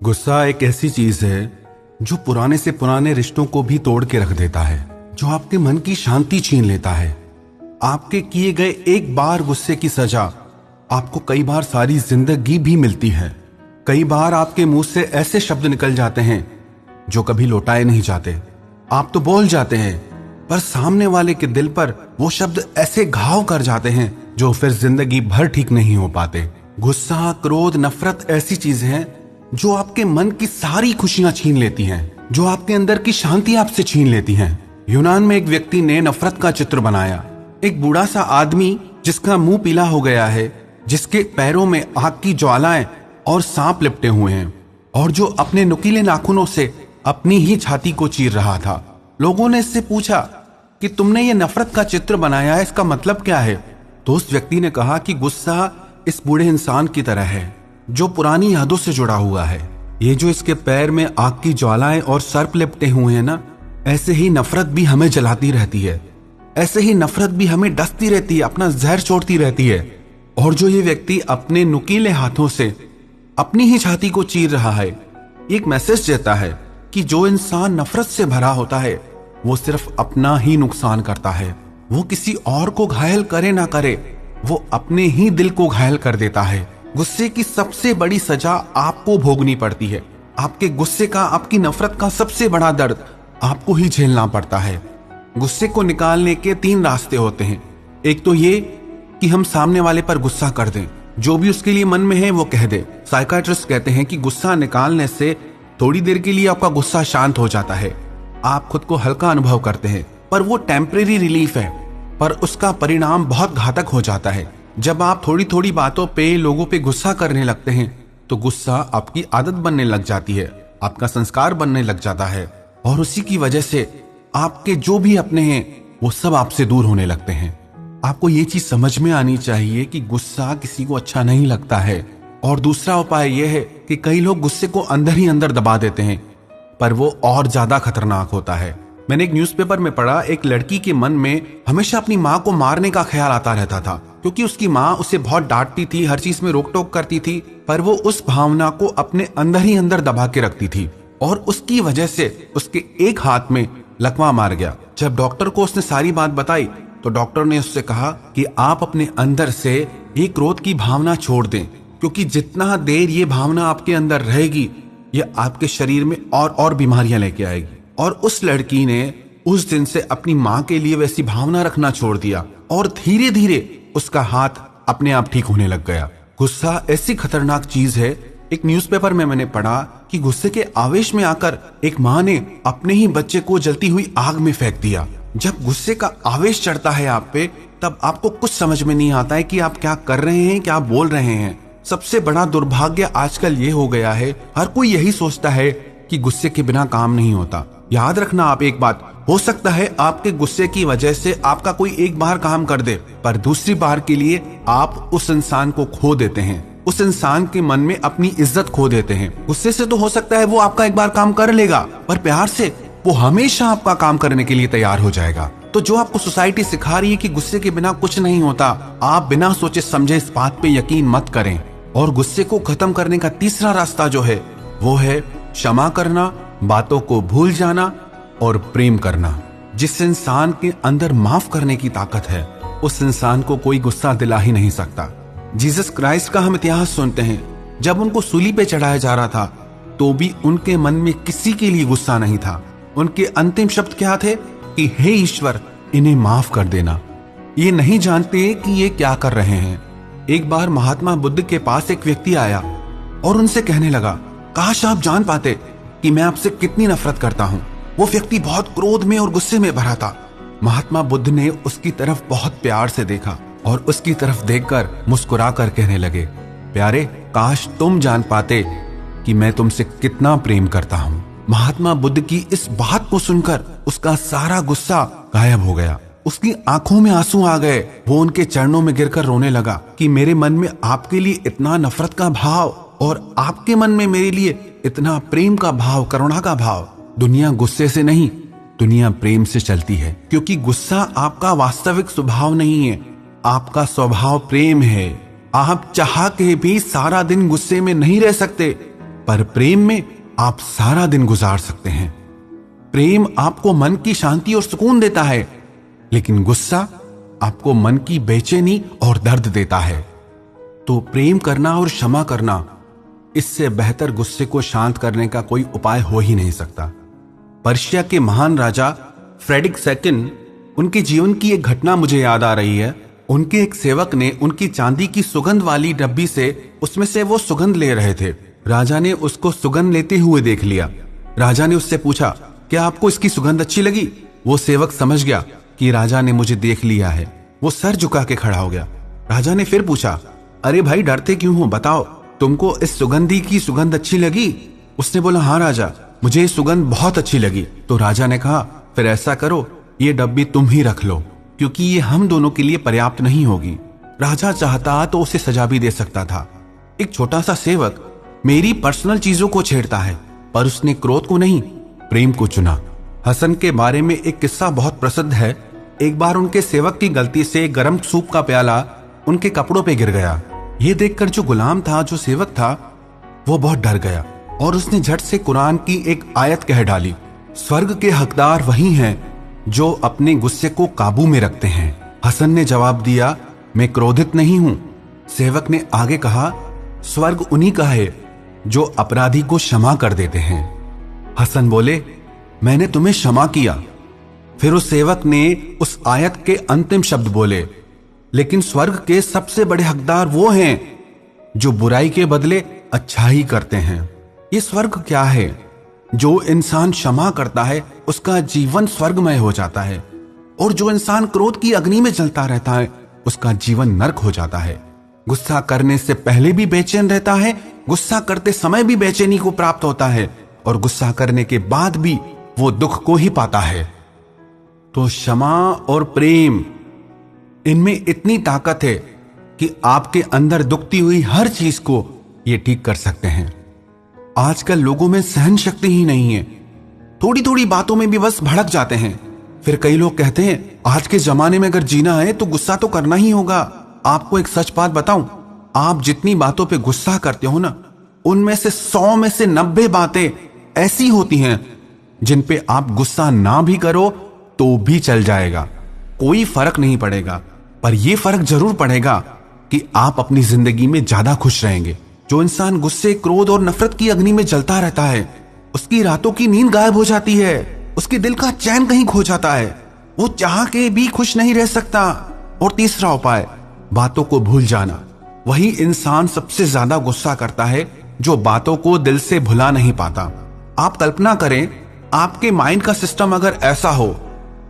गुस्सा एक ऐसी चीज है जो पुराने से पुराने रिश्तों को भी तोड़ के रख देता है, जो आपके मन की शांति छीन लेता है। आपके किए गए एक बार गुस्से की सजा आपको कई बार सारी जिंदगी भी मिलती है। कई बार आपके मुंह से ऐसे शब्द निकल जाते हैं जो कभी लौटाए नहीं जाते। आप तो बोल जाते हैं, पर सामने वाले के दिल पर वो शब्द ऐसे घाव कर जाते हैं जो फिर जिंदगी भर ठीक नहीं हो पाते। गुस्सा, क्रोध, नफरत ऐसी चीज है जो आपके मन की सारी खुशियां छीन लेती हैं, जो आपके अंदर की शांति आपसे छीन लेती हैं। यूनान में एक व्यक्ति ने नफरत का चित्र बनाया। एक बूढ़ा सा आदमी जिसका मुंह पीला हो गया है, जिसके पैरों में आग की ज्वालाएं और सांप लिपटे हुए हैं, और जो अपने नुकीले नाखूनों से अपनी ही छाती को चीर रहा था। लोगों ने इससे पूछा कि तुमने ये नफरत का चित्र बनाया है, इसका मतलब क्या है? तो उस व्यक्ति ने कहा कि गुस्सा इस बूढ़े इंसान की तरह है जो पुरानी यादों से जुड़ा हुआ है। ये जो इसके पैर में आग की ज्वालाएं और सर्प लिपटे हुए हैं ना, ऐसे ही नफरत भी हमें जलाती रहती है, ऐसे ही नफरत भी हमें डसती रहती है, अपना जहर छोड़ती रहती है। और जो ये व्यक्ति अपने नुकीले हाथों से अपनी ही छाती को चीर रहा है, एक मैसेज देता है कि जो इंसान नफरत से भरा होता है वो सिर्फ अपना ही नुकसान करता है। वो किसी और को घायल करे ना करे, वो अपने ही दिल को घायल कर देता है। गुस्से की सबसे बड़ी सजा आपको भोगनी पड़ती है। आपके गुस्से का, आपकी नफरत का सबसे बड़ा दर्द आपको ही झेलना पड़ता है। गुस्से को निकालने के 3 रास्ते होते हैं। एक तो ये कि हम सामने वाले पर गुस्सा कर दें, जो भी उसके लिए मन में है वो कह दे। साइकियाट्रिस्ट कहते हैं कि गुस्सा निकालने से थोड़ी देर के लिए आपका गुस्सा शांत हो जाता है, आप खुद को हल्का अनुभव करते हैं, पर वो टेम्परेरी रिलीफ है, पर उसका परिणाम बहुत घातक हो जाता है। जब आप थोड़ी थोड़ी बातों पे लोगों पे गुस्सा करने लगते हैं तो गुस्सा आपकी आदत बनने लग जाती है, आपका संस्कार बनने लग जाता है, और उसी की वजह से आपके जो भी अपने हैं वो सब आपसे दूर होने लगते हैं। आपको ये चीज समझ में आनी चाहिए कि गुस्सा किसी को अच्छा नहीं लगता है। और दूसरा उपाय यह है कि कई लोग गुस्से को अंदर ही अंदर दबा देते हैं, पर वो और ज्यादा खतरनाक होता है। मैंने एक न्यूज़पेपर में पढ़ा, एक लड़की के मन में हमेशा अपनी माँ को मारने का ख्याल आता रहता था, क्योंकि उसकी माँ उसे बहुत डांटती थी, हर चीज में रोक टोक करती थी, पर वो उस भावना को अपने अंदर ही अंदर दबा के रखती थी, और उसकी वजह से उसके एक हाथ में लकवा मार गया। जब डॉक्टर को उसने सारी बात बताई तो डॉक्टर ने उससे कहा कि आप अपने अंदर से ये क्रोध की भावना छोड़ दें, क्योंकि जितना देर ये भावना आपके अंदर रहेगी ये आपके शरीर में और बीमारियां लेके आएगी। और उस लड़की ने उस दिन से अपनी माँ के लिए वैसी भावना रखना छोड़ दिया, और धीरे धीरे उसका हाथ अपने आप ठीक होने लग गया। गुस्सा ऐसी खतरनाक चीज है। एक न्यूज़पेपर में मैंने पढ़ा कि गुस्से के आवेश में आकर एक माँ ने अपने ही बच्चे को जलती हुई आग में फेंक दिया। जब गुस्से का आवेश चढ़ता है आप पे, तब आपको कुछ समझ में नहीं आता है कि आप क्या कर रहे हैं, क्या बोल रहे हैं। सबसे बड़ा दुर्भाग्य आजकल ये हो गया है, हर कोई यही सोचता है कि गुस्से के बिना काम नहीं होता। याद रखना आप एक बात, हो सकता है आपके गुस्से की वजह से आपका कोई एक बार काम कर दे, पर दूसरी बार के लिए आप उस इंसान को खो देते हैं, उस इंसान के मन में अपनी इज्जत खो देते हैं। गुस्से से तो हो सकता है वो आपका एक बार काम कर लेगा, पर प्यार से वो हमेशा आपका काम करने के लिए तैयार हो जाएगा। तो जो आपको सोसाइटी सिखा रही है कि गुस्से के बिना कुछ नहीं होता, आप बिना सोचे समझे इस बात पे यकीन मत करें। और गुस्से को खत्म करने का तीसरा रास्ता जो है वो है क्षमा करना, बातों को भूल जाना और प्रेम करना। जिस इंसान के अंदर माफ करने की ताकत है, उस इंसान को कोई गुस्सा दिला ही नहीं सकता। जीसस क्राइस्ट का हम इतिहास सुनते हैं, जब उनको सूली पे चढ़ाया जा रहा था तो भी उनके मन में किसी के लिए गुस्सा नहीं था। उनके अंतिम शब्द क्या थे कि हे ईश्वर, इन्हें माफ कर देना, ये नहीं जानते कि ये क्या कर रहे हैं। एक बार महात्मा बुद्ध के पास एक व्यक्ति आया और उनसे कहने लगा, काश आप जान पाते कि मैं आपसे कितनी नफरत करता हूँ। वो व्यक्ति बहुत क्रोध में और गुस्से में भरा था। महात्मा बुद्ध ने उसकी तरफ बहुत प्यार से देखा और उसकी तरफ देखकर मुस्कुरा कर कहने लगे, प्यारे, काश तुम जान पाते कि मैं तुमसे कितना प्रेम करता हूँ। महात्मा बुद्ध की इस बात को सुनकर उसका सारा गुस्सा गायब हो गया। उसकी आंखों में आंसू आ गए। वो उनके चरणों में गिरकर रोने लगा कि मेरे मन में आपके लिए इतना नफरत का भाव और आपके मन में मेरे लिए इतना प्रेम का भाव, करुणा का भाव। दुनिया गुस्से से नहीं, दुनिया प्रेम से चलती है, क्योंकि गुस्सा आपका वास्तविक स्वभाव नहीं है, आपका स्वभाव प्रेम है। आप चाह के भी सारा दिन गुस्से में नहीं रह सकते। पर प्रेम में आप सारा दिन गुजार सकते हैं। प्रेम आपको मन की शांति और सुकून देता है, लेकिन गुस्सा आपको मन की बेचैनी और दर्द देता है। तो प्रेम करना और क्षमा करना, इससे बेहतर गुस्से को शांत करने का कोई उपाय हो ही नहीं सकता। पर्शिया के महान राजा फ्रेडरिक II, उनके जीवन की एक घटना मुझे याद आ रही है। उनके एक सेवक ने उनकी चांदी की सुगंध वाली डब्बी से उसमें से वो सुगंध ले रहे थे। राजा ने उसको सुगंध लेते हुए देख लिया। राजा ने उससे पूछा, क्या आपको इसकी सुगंध अच्छी लगी? वो सेवक समझ गया कि राजा ने मुझे देख लिया है। वो सर झुका के खड़ा हो गया। राजा ने फिर पूछा, अरे भाई डरते क्यों हो, बताओ तुमको इस सुगंधी की सुगंध अच्छी लगी? उसने बोला, हाँ राजा, मुझे ये सुगंध बहुत अच्छी लगी। तो राजा ने कहा, फिर ऐसा करो, ये डब्बी तुम ही रख लो, क्योंकि ये हम दोनों के लिए पर्याप्त नहीं होगी। राजा चाहता तो उसे सजा भी दे सकता था। एक छोटा सा सेवक मेरी पर्सनल चीजों को छेड़ता है, पर उसने क्रोध को नहीं, प्रेम को चुना। हसन के बारे में एक किस्सा बहुत प्रसिद्ध है। एक बार उनके सेवक की गलती से गर्म सूप का प्याला उनके कपड़ों पे गिर गया। ये देखकर जो गुलाम था, जो सेवक था, वो बहुत डर गया और उसने झट से कुरान की एक आयत कह डाली, स्वर्ग के हकदार वही हैं जो अपने गुस्से को काबू में रखते हैं। हसन ने जवाब दिया, मैं क्रोधित नहीं हूं। सेवक ने आगे कहा, स्वर्ग उन्हीं का है जो अपराधी को क्षमा कर देते हैं। हसन बोले, मैंने तुम्हें क्षमा किया। फिर उस सेवक ने उस आयत के अंतिम शब्द बोले, लेकिन स्वर्ग के सबसे बड़े हकदार वो हैं जो बुराई के बदले अच्छाई करते हैं। ये स्वर्ग क्या है? जो इंसान क्षमा करता है उसका जीवन स्वर्गमय हो जाता है, और जो इंसान क्रोध की अग्नि में जलता रहता है उसका जीवन नरक हो जाता है। गुस्सा करने से पहले भी बेचैन रहता है, गुस्सा करते समय भी बेचैनी को प्राप्त होता है, और गुस्सा करने के बाद भी वो दुख को ही पाता है। तो क्षमा और प्रेम, इनमें इतनी ताकत है कि आपके अंदर दुखती हुई हर चीज को ये ठीक कर सकते हैं। आजकल लोगों में सहन शक्ति ही नहीं है, थोड़ी थोड़ी बातों में भी बस भड़क जाते हैं। फिर कई लोग कहते हैं, आज के जमाने में अगर जीना है तो गुस्सा तो करना ही होगा। आपको एक सच बात बताऊं, आप जितनी बातों पे गुस्सा करते हो ना, उनमें से 100 में से 90 बातें ऐसी होती हैं जिन पे आप गुस्सा ना भी करो तो भी चल जाएगा, कोई फर्क नहीं पड़ेगा। पर यह फर्क जरूर पड़ेगा कि आप अपनी जिंदगी में ज्यादा खुश रहेंगे। जो इंसान गुस्से, क्रोध और नफरत की अग्नि में जलता रहता है, उसकी रातों की नींद गायब हो जाती है, उसके दिल का चैन कहीं खो जाता है, वो चाह के भी खुश नहीं रह सकता। और तीसरा उपाय, बातों को भूल जाना। वही इंसान सबसे ज्यादा गुस्सा करता है जो बातों को दिल से भुला नहीं पाता। आप कल्पना करें, आपके माइंड का सिस्टम अगर ऐसा हो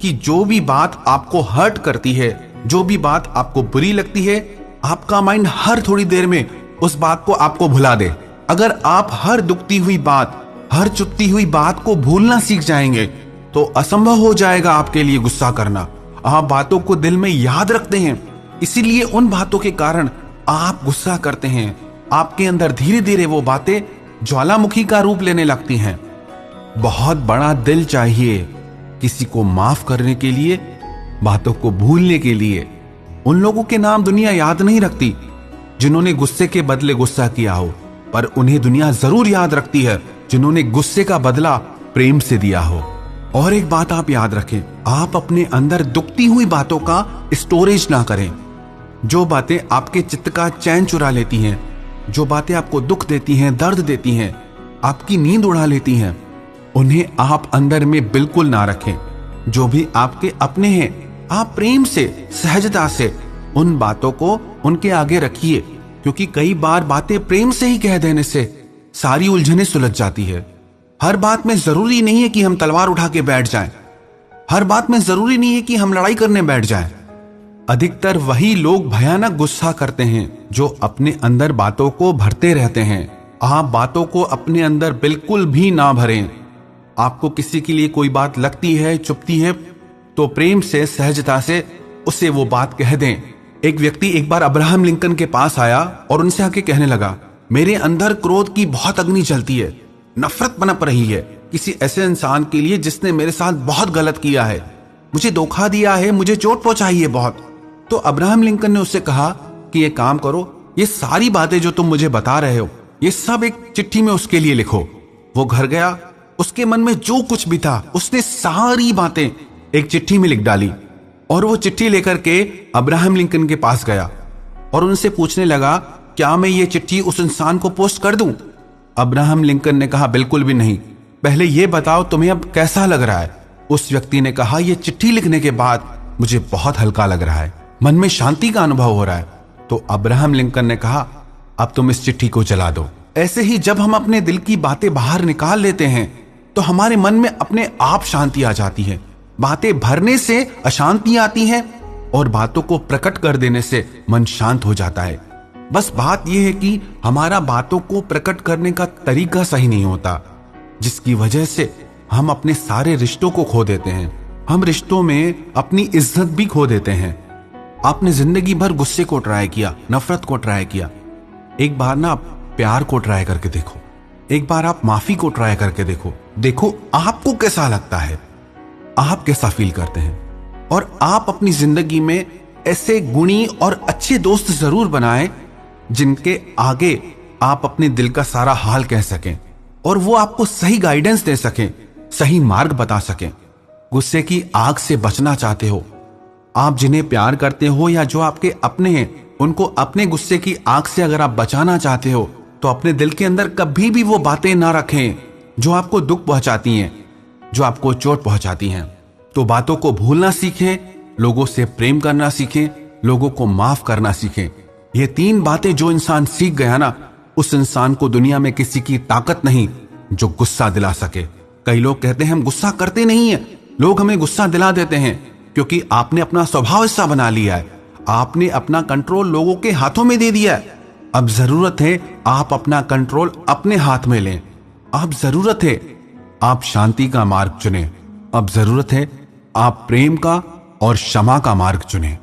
कि जो भी बात आपको हर्ट करती है, जो भी बात आपको बुरी लगती है, आपका माइंड हर थोड़ी देर में उस बात को आपको भुला दे। अगर आप हर दुखती हुई बात, हर चुपती हुई बात को भूलना सीख जाएंगे तो असंभव हो जाएगा आपके लिए गुस्सा करना। आप बातों को दिल में याद रखते हैं, इसीलिए उन बातों के कारण आप गुस्सा करते हैं। आपके अंदर धीरे धीरे वो बातें ज्वालामुखी का रूप लेने लगती हैं। बहुत बड़ा दिल चाहिए किसी को माफ करने के लिए, बातों को भूलने के लिए। उन लोगों के नाम दुनिया याद नहीं रखती जिन्होंने गुस्से के बदले गुस्सा किया हो, पर उन्हें दुनिया जरूर याद रखती है जिन्होंने गुस्से का बदला प्रेम से दिया हो। और एक बात आप याद रखें, आप अपने अंदर दुखती हुई बातों का स्टोरेज ना करें। जो बातें आपके चित्त का चैन चुरा लेती हैं, जो बातें आपको दुख देती हैं, दर्द देती हैं, आपकी नींद उड़ा लेती हैं, उन्हें आप अंदर में बिल्कुल ना रखें। जो भी आपके अपने हैं, आप प्रेम से, सहजता से उन बातों को उनके आगे रखिए, क्योंकि कई बार बातें प्रेम से ही कह देने से सारी उलझनें सुलझ जाती है। हर बात में जरूरी नहीं है कि हम तलवार उठा के बैठ जाएं, हर बात में जरूरी नहीं है कि हम लड़ाई करने बैठ जाएं। अधिकतर वही लोग भयानक गुस्सा करते हैं जो अपने अंदर बातों को भरते रहते हैं। आप बातों को अपने अंदर बिल्कुल भी ना भरें। आपको किसी के लिए कोई बात लगती है, चुभती है, तो प्रेम से, सहजता से उसे वो बात कह दें। एक व्यक्ति एक बार अब्राहम लिंकन के पास आया और उनसे आके कहने लगा, मेरे अंदर क्रोध की बहुत अग्नि चलती है, नफरत पनप रही है किसी ऐसे इंसान के लिए जिसने मेरे साथ बहुत गलत किया है, मुझे धोखा दिया है, मुझे चोट पहुंचाई है बहुत। तो अब्राहम लिंकन ने उससे कहा कि ये काम करो, ये सारी बातें जो तुम मुझे बता रहे हो, ये सब एक चिट्ठी में उसके लिए लिखो। वो घर गया, उसके मन में जो कुछ भी था उसने सारी बातें एक चिट्ठी में लिख डाली और वो चिट्ठी लेकर के अब्राहम लिंकन के पास गया और उनसे पूछने लगा, क्या मैं ये चिट्ठी उस इंसान को पोस्ट कर दूं? अब्राहम लिंकन ने कहा, बिल्कुल भी नहीं, पहले ये बताओ तुम्हें अब कैसा लग रहा है। उस व्यक्ति ने कहा, ये चिट्ठी लिखने के बाद मुझे बहुत हल्का लग रहा है, मन में शांति का अनुभव हो रहा है। तो अब्राहम लिंकन ने कहा, अब तुम इस चिट्ठी को जला दो। ऐसे ही जब हम अपने दिल की बातें बाहर निकाल लेते हैं तो हमारे मन में अपने आप शांति आ जाती है। बातें भरने से अशांति आती है और बातों को प्रकट कर देने से मन शांत हो जाता है। बस बात यह है कि हमारा बातों को प्रकट करने का तरीका सही नहीं होता, जिसकी वजह से हम अपने सारे रिश्तों को खो देते हैं। हम रिश्तों में अपनी इज्जत भी खो देते हैं। आपने जिंदगी भर गुस्से को ट्राई किया, नफरत को ट्राई किया, एक बार ना आप प्यार को ट्राई करके देखो, एक बार आप माफी को ट्राई करके देखो। देखो आपको कैसा लगता है, आप कैसा फील करते हैं। और आप अपनी जिंदगी में ऐसे गुणी और अच्छे दोस्त जरूर बनाएं जिनके आगे आप अपने दिल का सारा हाल कह सकें और वो आपको सही गाइडेंस दे सकें, सही मार्ग बता सकें। गुस्से की आग से बचना चाहते हो, आप जिन्हें प्यार करते हो या जो आपके अपने हैं, उनको अपने गुस्से की आग से अगर आप बचाना चाहते हो तो अपने दिल के अंदर कभी भी वो बातें ना रखें जो आपको दुख पहुंचाती हैं, जो आपको चोट पहुंचाती हैं। तो बातों को भूलना सीखें, लोगों से प्रेम करना सीखें, लोगों को माफ करना सीखें। ये 3 बातें जो इंसान सीख गया ना, उस इंसान को दुनिया में किसी की ताकत नहीं जो गुस्सा दिला सके। कई लोग कहते हैं हम गुस्सा करते नहीं है, लोग हमें गुस्सा दिला देते हैं क्योंकि आपने अपना स्वभाव ऐसा बना लिया है, आपने अपना कंट्रोल लोगों के हाथों में दे दिया है। अब जरूरत है आप अपना कंट्रोल अपने हाथ में लें। अब जरूरत है आप शांति का मार्ग चुनें। अब जरूरत है आप प्रेम का और क्षमा का मार्ग चुनें।